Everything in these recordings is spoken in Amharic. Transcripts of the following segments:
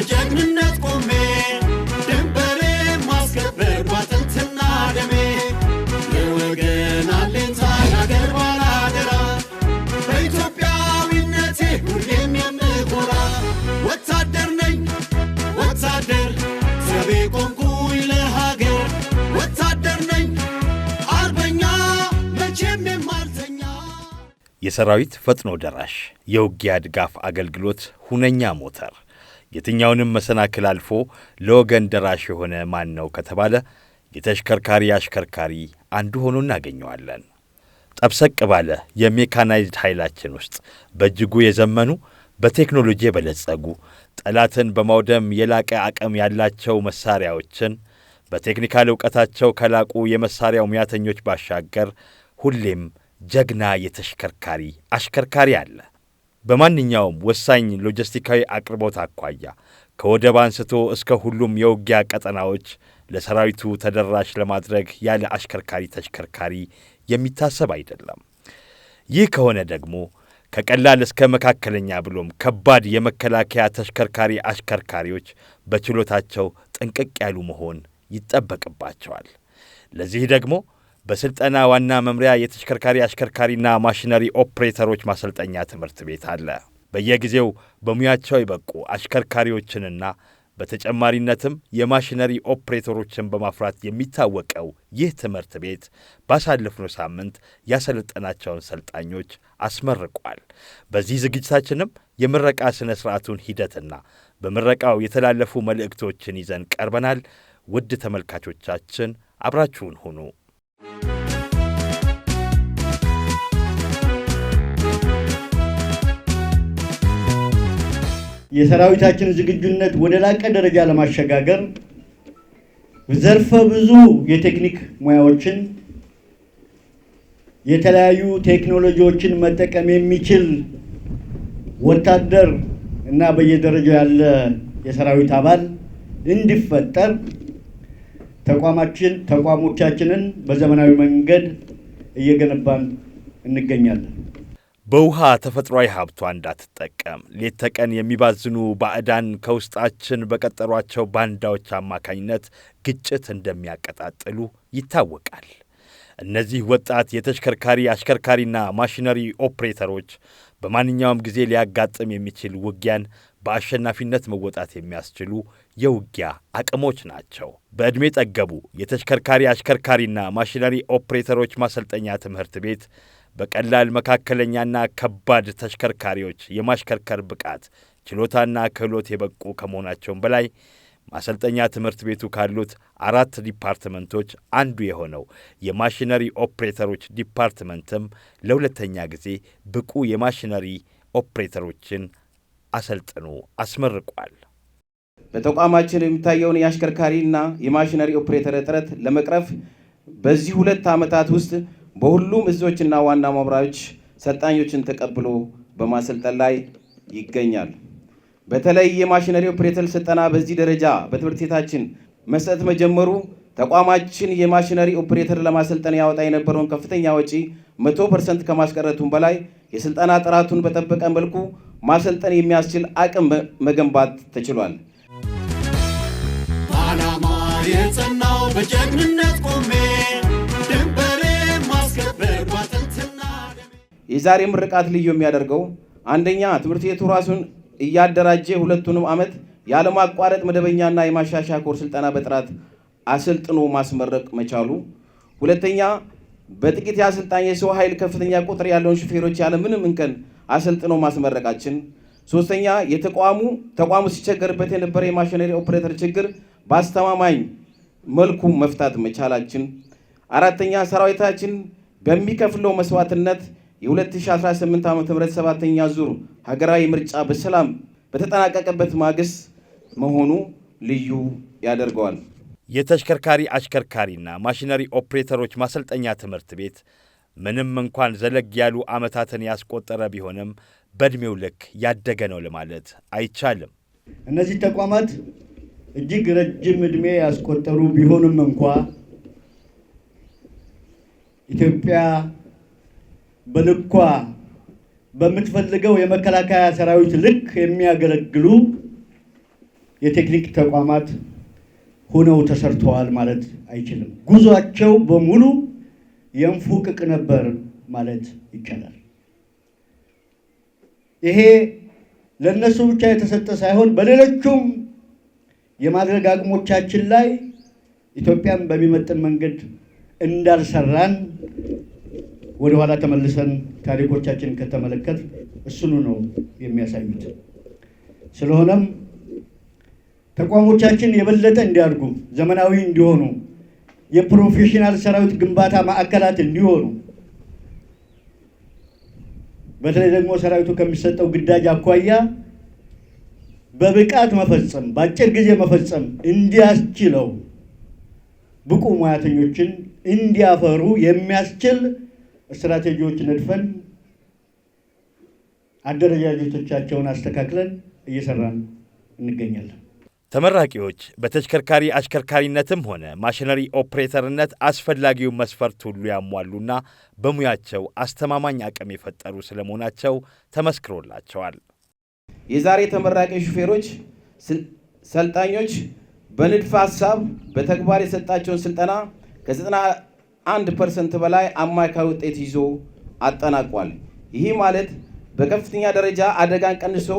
በጀግንነት ቆሜ ድንበሬ ማስከበር ባጥንትና ደሜ ለወገን አለኝታ ያገር ባላደራ በኢትዮጵያዊነቴ ሁሌም የምኮራ ወታደር ነኝ ወታደር ዘቤ ቆምኩኝ ለሀገር ወታደር ነኝ አርበኛ መቼም የማልተኛ የሰራዊት ፈጥኖ ደራሽ የውጊያ ድጋፍ አገልግሎት ሁነኛ ሞተር የትኛውንም መሰናክል አልፎ ለወገን ደራሽ የሆነ ማን ነው ከተባለ የተሽከርካሪ አሽከርካሪ አንዱ ሆኖ እናገኘዋለን። ጠብሰቅ ባለ የሜካናይዝድ ኃይላችን ውስጥ በእጅጉ የዘመኑ በቴክኖሎጂ የበለጸጉ ጠላትን በማውደም የላቀ አቅም ያላቸው መሳሪያዎችን በቴክኒካል ዕውቀታቸው ከላቁ የመሳሪያው ሙያተኞች ባሻገር ሁሌም ጀግና የተሽከርካሪ አሽከርካሪ አለ። በማንኛውም ወሳኝ ሎጂስቲካዊ አቅርቦት አኳያ ከወደብ አንስቶ እስከ ሁሉም የውጊያ ቀጠናዎች ለሰራዊቱ ተደራሽ ለማድረግ ያለ አሽከርካሪ ተሽከርካሪ የሚታሰብ አይደለም። ይህ ከሆነ ደግሞ ከቀላል እስከ መካከለኛ ብሎም ከባድ የመከላከያ ተሽከርካሪ አሽከርካሪዎች በችሎታቸው ጥንቅቅ ያሉ መሆን ይጠበቅባቸዋል። ለዚህ ደግሞ በስልጠና ዋና መምሪያ የተሽከርካሪ አሽከርካሪና ማሽነሪ ኦፕሬተሮች ማሰልጠኛ ትምህርት ቤት አለ። በየጊዜው በሙያቸው የበቁ አሽከርካሪዎችንና በተጨማሪነትም የማሽነሪ ኦፕሬተሮችን በማፍራት የሚታወቀው ይህ ትምህርት ቤት ባሳለፍነው ሳምንት ያሰለጠናቸውን ሰልጣኞች አስመርቋል። በዚህ ዝግጅታችንም የምረቃ ሥነ ሥርዓቱን ሂደትና በምረቃው የተላለፉ መልእክቶችን ይዘን ቀርበናል። ውድ ተመልካቾቻችን አብራችሁን ሁኑ። የሰራዊታችን ዝግጁነት ወደ ላቀ ደረጃ ለማሸጋገር ዘርፈ ብዙ የቴክኒክ ሙያዎችን የተለያዩ ቴክኖሎጂዎችን መጠቀም የሚችል ወታደር እና በየደረጃው ያለ የሰራዊት አባል እንዲፈጠር ተቋሞቻችንን በዘመናዊ መንገድ እየገነባን እንገኛለን። በውሃ ተፈጥሯዊ ሀብቷ እንዳትጠቀም ሌት ተቀን የሚባዝኑ ባዕዳን ከውስጣችን በቀጠሯቸው ባንዳዎች አማካኝነት ግጭት እንደሚያቀጣጥሉ ይታወቃል። እነዚህ ወጣት የተሽከርካሪ አሽከርካሪና ማሽነሪ ኦፕሬተሮች በማንኛውም ጊዜ ሊያጋጥም የሚችል ውጊያን በአሸናፊነት መወጣት የሚያስችሉ የውጊያ አቅሞች ናቸው። በዕድሜ ጠገቡ የተሽከርካሪ አሽከርካሪና ማሽነሪ ኦፕሬተሮች ማሰልጠኛ ትምህርት ቤት በቀላል መካከለኛና ከባድ ተሽከርካሪዎች የማሽከርከር ብቃት ችሎታና ክህሎት የበቁ ከመሆናቸውም በላይ ማሰልጠኛ ትምህርት ቤቱ ካሉት 4 ዲፓርትመንቶች አንዱ የሆነው የማሽነሪ ኦፕሬተሮች ዲፓርትመንትም ለሁለተኛ ጊዜ ብቁ የማሽነሪ ኦፕሬተሮችን አሰልጥኖ አስመርቋል። በተቋማችን የሚታየውን የአሽከርካሪና የማሽነሪ ኦፕሬተር እጥረት ለመቅረፍ በዚህ 2 ዓመታት ውስጥ በሁሉም እዞችና ዋና መምሪያዎች ሰልጣኞችን ተቀብሎ በማሰልጠን ላይ ይገኛል። በተለይ የማሽነሪ ኦፕሬተር ስልጠና በዚህ ደረጃ በትምህርት ቤታችን መስጠት መጀመሩ ተቋማችን የማሽነሪ ኦፕሬተር ለማሰልጠን ያወጣ የነበረውን ከፍተኛ ወጪ 100% ከማስቀረቱም በላይ የስልጠና ጥራቱን በጠበቀ መልኩ ማሰልጠን የሚያስችል አቅም መገንባት ተችሏል። ዓላማ የጸናው በጀግንነት ቆሜ ድንበሬ ማስከበር ባጥንትና ደሜ የዛሬ ምርቃት ልዩ የሚያደርገው አንደኛ ትምህርት ቤቱ ራሱን እያደራጀ ሁለቱንም ዓመት ያለማቋረጥ መደበኛና የማሻሻያ ኮርስ ስልጠና በጥራት አሰልጥኖ ማስመረቅ መቻሉ፣ ሁለተኛ በጥቂት የአሰልጣኝ የሰው ኃይል ከፍተኛ ቁጥር ያለውን ሹፌሮች ያለ ምንም እንከን አሰልጥኖ ማስመረቃችን፣ ሶስተኛ ተቋሙ ሲቸገርበት የነበረ የማሽነሪ ኦፕሬተር ችግር በአስተማማኝ መልኩ መፍታት መቻላችን፣ አራተኛ ሰራዊታችን በሚከፍለው መስዋዕትነት የ2018 ዓ.ም 7ኛ ዙር ሀገራዊ ምርጫ በሰላም በተጠናቀቀበት ማግስት መሆኑ ልዩ ያደርገዋል። የተሽከርካሪ አሽከርካሪና ማሽነሪ ኦፕሬተሮች ማሰልጠኛ ትምህርት ቤት ምንም እንኳን ዘለግ ያሉ ዓመታትን ያስቆጠረ ቢሆንም በዕድሜው ልክ ያደገ ነው ለማለት አይቻልም። እነዚህ ተቋማት እጅግ ረጅም ዕድሜ ያስቆጠሩ ቢሆንም እንኳ ኢትዮጵያ በልኳ በምትፈልገው የመከላከያ ሰራዊት ልክ የሚያገለግሉ የቴክኒክ ተቋማት ሆነው ተሰርተዋል ማለት አይችልም። ጉዟቸው በሙሉ የንፉቅቅ ነበር ማለት ይቻላል። ይሄ ለነሱ ብቻ የተሰጠ ሳይሆን በሌሎቹም የማድረግ አቅሞቻችን ላይ ኢትዮጵያን በሚመጥን መንገድ እንዳልሰራን ወደ ኋላ ተመልሰን ታሪኮቻችን ከተመለከት እሱኑ ነው የሚያሳዩት። ስለሆነም ተቋሞቻችን የበለጠ እንዲያድጉ፣ ዘመናዊ እንዲሆኑ፣ የፕሮፌሽናል ሰራዊት ግንባታ ማዕከላት እንዲሆኑ፣ በተለይ ደግሞ ሰራዊቱ ከሚሰጠው ግዳጅ አኳያ በብቃት መፈጸም፣ በአጭር ጊዜ መፈጸም እንዲያስችለው ብቁ ሙያተኞችን እንዲያፈሩ የሚያስችል ስትራቴጂዎች ነድፈን አደረጃጀቶቻቸውን አስተካክለን እየሰራን እንገኛለን። ተመራቂዎች በተሽከርካሪ አሽከርካሪነትም ሆነ ማሽነሪ ኦፕሬተርነት አስፈላጊውን መስፈርት ሁሉ ያሟሉና በሙያቸው አስተማማኝ አቅም የፈጠሩ ስለመሆናቸው ተመስክሮላቸዋል። የዛሬ ተመራቂ ሹፌሮች በንድፈ ሐሳብ በተግባር የሰጣቸውን ስልጠና ከ91% በላይ አማካይ ውጤት ይዞ አጠናቋል። ይህ ማለት በከፍተኛ ደረጃ አደጋን ቀንሶ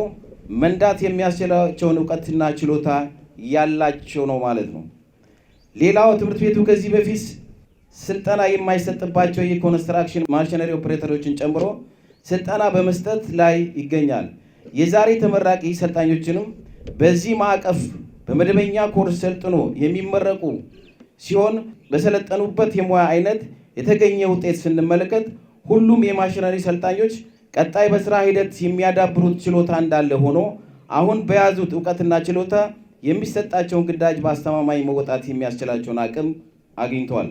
መንዳት የሚያስችላቸውን እውቀትና ችሎታ ያላቸው ነው ማለት ነው። ሌላው ትምህርት ቤቱ ከዚህ በፊት ስልጠና የማይሰጥባቸው የኮንስትራክሽን ማሽነሪ ኦፕሬተሮችን ጨምሮ ስልጠና በመስጠት ላይ ይገኛል። የዛሬ ተመራቂ ሰልጣኞችንም በዚህ ማዕቀፍ በመደበኛ ኮርስ ሰልጥኖ የሚመረቁ ሲሆን በሰለጠኑበት የሙያ አይነት የተገኘ ውጤት ስንመለከት ሁሉም የማሽነሪ ሰልጣኞች ቀጣይ በስራ ሂደት የሚያዳብሩት ችሎታ እንዳለ ሆኖ አሁን በያዙት እውቀትና ችሎታ የሚሰጣቸውን ግዳጅ በአስተማማኝ መወጣት የሚያስችላቸውን አቅም አግኝተዋል።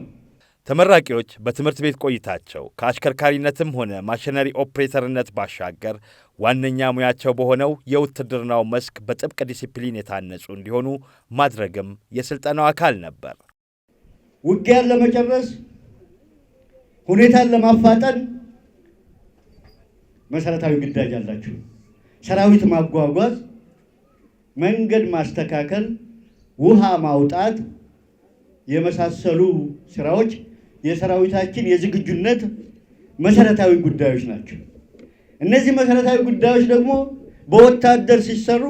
ተመራቂዎች በትምህርት ቤት ቆይታቸው ከአሽከርካሪነትም ሆነ ማሽነሪ ኦፕሬተርነት ባሻገር ዋነኛ ሙያቸው በሆነው የውትድርናው መስክ በጥብቅ ዲሲፕሊን የታነጹ እንዲሆኑ ማድረግም የስልጠናው አካል ነበር። ውጊያን ለመጨረስ፣ ሁኔታን ለማፋጠን መሰረታዊ ግዳጅ አላቸው። ሰራዊት ማጓጓዝ፣ መንገድ ማስተካከል፣ ውሃ ማውጣት የመሳሰሉ ስራዎች የሰራዊታችን የዝግጁነት መሰረታዊ ጉዳዮች ናቸው። እነዚህ መሰረታዊ ጉዳዮች ደግሞ በወታደር ሲሰሩ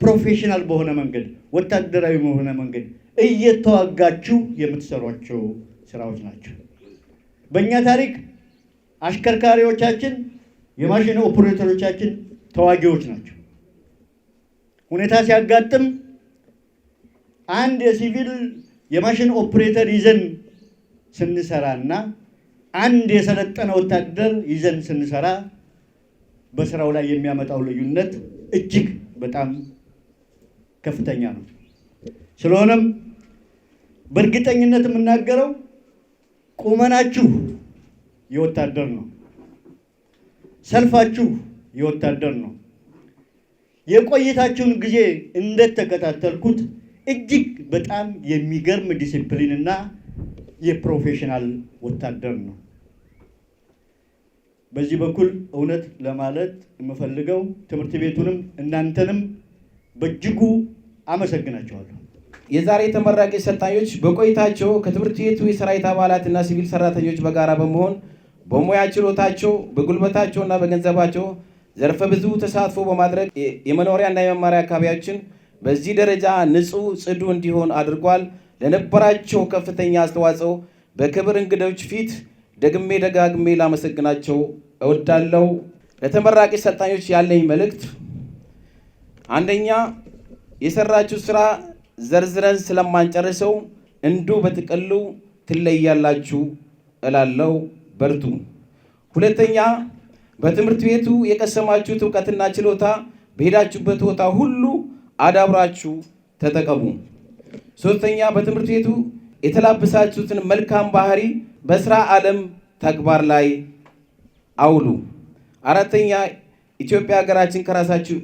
ፕሮፌሽናል በሆነ መንገድ፣ ወታደራዊ በሆነ መንገድ እየተዋጋችሁ የምትሰሯቸው ስራዎች ናቸው። በእኛ ታሪክ አሽከርካሪዎቻችን፣ የማሽን ኦፕሬተሮቻችን ተዋጊዎች ናቸው። ሁኔታ ሲያጋጥም አንድ የሲቪል የማሽን ኦፕሬተር ይዘን ስንሰራና አንድ የሰለጠነ ወታደር ይዘን ስንሰራ በስራው ላይ የሚያመጣው ልዩነት እጅግ በጣም ከፍተኛ ነው። ስለሆነም በእርግጠኝነት የምናገረው ቁመናችሁ የወታደር ነው፣ ሰልፋችሁ የወታደር ነው። የቆይታችሁን ጊዜ እንደተከታተልኩት እጅግ በጣም የሚገርም ዲሲፕሊን እና የፕሮፌሽናል ወታደር ነው። በዚህ በኩል እውነት ለማለት የምፈልገው ትምህርት ቤቱንም እናንተንም በእጅጉ አመሰግናቸዋለሁ። የዛሬ ተመራቂ ሰልጣኞች በቆይታቸው ከትምህርት ቤቱ የሰራዊት አባላትና ሲቪል ሰራተኞች በጋራ በመሆን በሙያ ችሎታቸው፣ በጉልበታቸውና በገንዘባቸው ዘርፈ ብዙ ተሳትፎ በማድረግ የመኖሪያና የመማሪያ አካባቢያችን በዚህ ደረጃ ንጹህ፣ ጽዱ እንዲሆን አድርጓል። ለነበራቸው ከፍተኛ አስተዋጽኦ በክብር እንግዶች ፊት ደግሜ ደጋግሜ ላመሰግናቸው እወዳለሁ። ለተመራቂ ሰልጣኞች ያለኝ መልእክት፣ አንደኛ የሰራችሁ ስራ ዘርዝረን ስለማንጨርሰው እንዲሁ በጥቅሉ ትለያላችሁ እላለሁ። በርቱ። ሁለተኛ በትምህርት ቤቱ የቀሰማችሁት እውቀትና ችሎታ በሄዳችሁበት ቦታ ሁሉ አዳብራችሁ ተጠቀሙ። ሶስተኛ በትምህርት ቤቱ የተላበሳችሁትን መልካም ባህሪ በስራ ዓለም ተግባር ላይ አውሉ። አራተኛ ኢትዮጵያ ሀገራችን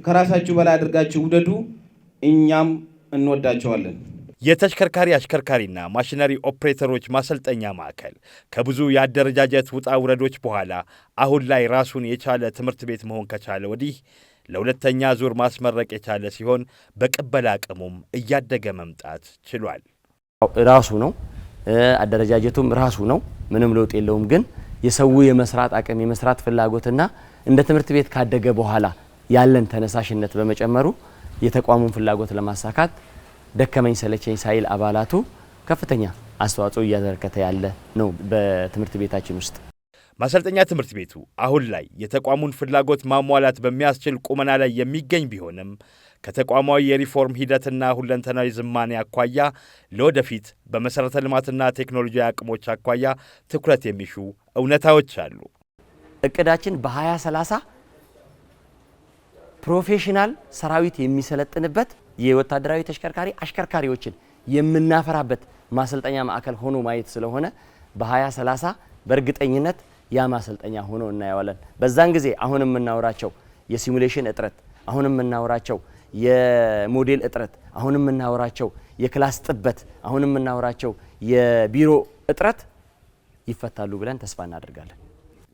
ከራሳችሁ በላይ አድርጋችሁ ውደዱ። እኛም እንወዳቸዋለን። የተሽከርካሪ አሽከርካሪና ማሽነሪ ኦፕሬተሮች ማሰልጠኛ ማዕከል ከብዙ የአደረጃጀት ውጣ ውረዶች በኋላ አሁን ላይ ራሱን የቻለ ትምህርት ቤት መሆን ከቻለ ወዲህ ለሁለተኛ ዙር ማስመረቅ የቻለ ሲሆን በቅበላ አቅሙም እያደገ መምጣት ችሏል። ራሱ ነው አደረጃጀቱም ራሱ ነው፣ ምንም ለውጥ የለውም። ግን የሰው የመስራት አቅም የመስራት ፍላጎትና እንደ ትምህርት ቤት ካደገ በኋላ ያለን ተነሳሽነት በመጨመሩ የተቋሙን ፍላጎት ለማሳካት ደከመኝ ሰለቸኝ ሳይል አባላቱ ከፍተኛ አስተዋጽኦ እያበረከተ ያለ ነው በትምህርት ቤታችን ውስጥ። ማሰልጠኛ ትምህርት ቤቱ አሁን ላይ የተቋሙን ፍላጎት ማሟላት በሚያስችል ቁመና ላይ የሚገኝ ቢሆንም ከተቋማዊ የሪፎርም ሂደትና ሁለንተናዊ ዝማኔ አኳያ ለወደፊት በመሰረተ ልማትና ቴክኖሎጂ አቅሞች አኳያ ትኩረት የሚሹ እውነታዎች አሉ። እቅዳችን በ2030 ፕሮፌሽናል ሰራዊት የሚሰለጥንበት የወታደራዊ ተሽከርካሪ አሽከርካሪዎችን የምናፈራበት ማሰልጠኛ ማዕከል ሆኖ ማየት ስለሆነ በ2030 በእርግጠኝነት ያ ማሰልጠኛ ሆኖ እናየዋለን። በዛን ጊዜ አሁን የምናወራቸው የሲሙሌሽን እጥረት፣ አሁን የምናወራቸው የሞዴል እጥረት፣ አሁን የምናወራቸው የክላስ ጥበት፣ አሁን የምናወራቸው የቢሮ እጥረት ይፈታሉ ብለን ተስፋ እናደርጋለን።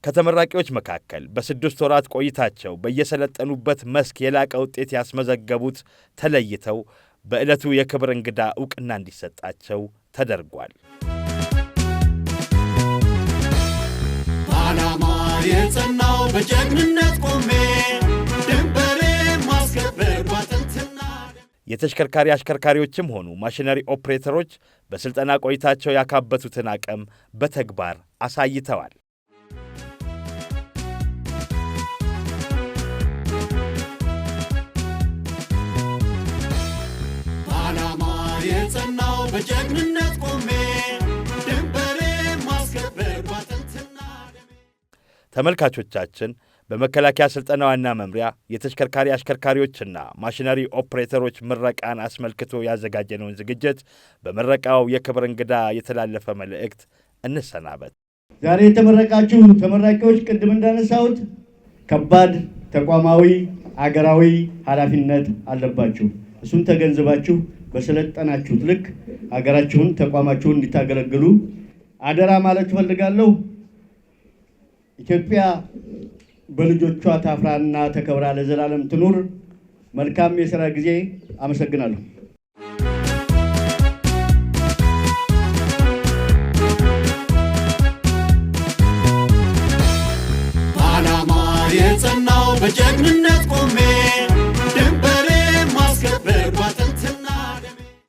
ከተመራቂዎች መካከል በ6 ወራት ቆይታቸው በየሰለጠኑበት መስክ የላቀ ውጤት ያስመዘገቡት ተለይተው በዕለቱ የክብር እንግዳ ዕውቅና እንዲሰጣቸው ተደርጓል። ዓላማ የጸናው በጀግንነት ቆሜ ድንበሬ ማስከበር ባጥንትና የተሽከርካሪ አሽከርካሪዎችም ሆኑ ማሽነሪ ኦፕሬተሮች በሥልጠና ቆይታቸው ያካበቱትን አቅም በተግባር አሳይተዋል። ዓላማ የጸናው በጀግንነት ቆሜ ድንበሬ ማስከበር ባጥንትና ተመልካቾቻችን በመከላከያ ሥልጠና ዋና መምሪያ የተሽከርካሪ አሽከርካሪዎችና ማሽነሪ ኦፕሬተሮች ምረቃን አስመልክቶ ያዘጋጀነውን ዝግጅት በምረቃው የክብር እንግዳ የተላለፈ መልእክት እንሰናበት። ዛሬ የተመረቃችሁ ተመራቂዎች ቅድም እንዳነሳሁት ከባድ ተቋማዊ አገራዊ ኃላፊነት አለባችሁ። እሱን ተገንዝባችሁ በሰለጠናችሁት ልክ ሀገራችሁን ተቋማችሁን እንድታገለግሉ አደራ ማለት እፈልጋለሁ። ኢትዮጵያ በልጆቿ ታፍራና ተከብራ ለዘላለም ትኑር። መልካም የሥራ ጊዜ። አመሰግናለሁ።